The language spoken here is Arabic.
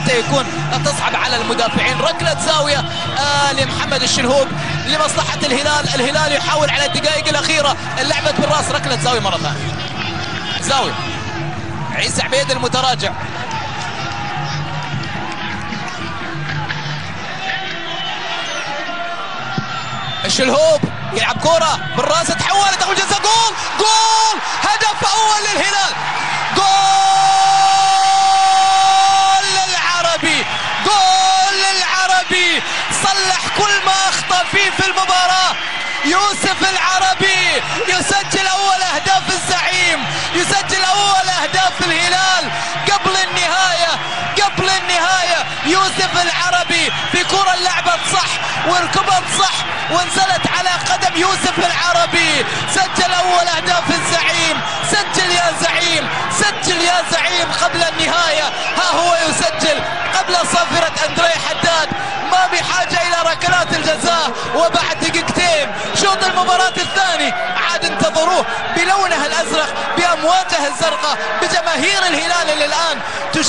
حتى يكون تصعب على المدافعين. ركلة زاوية لمحمد الشلهوب لمصلحة الهلال. الهلال يحاول على الدقائق الأخيرة اللعبة بالراس. ركلة زاوية مرة ثانية. زاوية عيسى عبيد المتراجع. الشلهوب يلعب كرة بالراس تحولت ضربة جزاء. جول جول هدف أول للهلال. جول للعربي. جول للعربي صلح كل ما أخطأ فيه في المباراة. يوسف العربي يسجل أول أهداف الزعيم، يسجل أول أهداف الهلال قبل النهاية. قبل النهاية يوسف العربي في كرة لعبت صح وركبت صح ونزلت على قدم يوسف العربي. سجل أول أهداف الزعيم. سجل يا زعيم، سجل يا زعيم قبل النهاية. ها هو يسجل قبل صافرة أندري حداد. ما بحاجة إلى ركلات الجزاء. وبعد دقيقتين شوط المباراة الثاني عاد انتظروه بلونها الأزرق بأمواجه الزرقاء بجماهير الهلال اللي الآن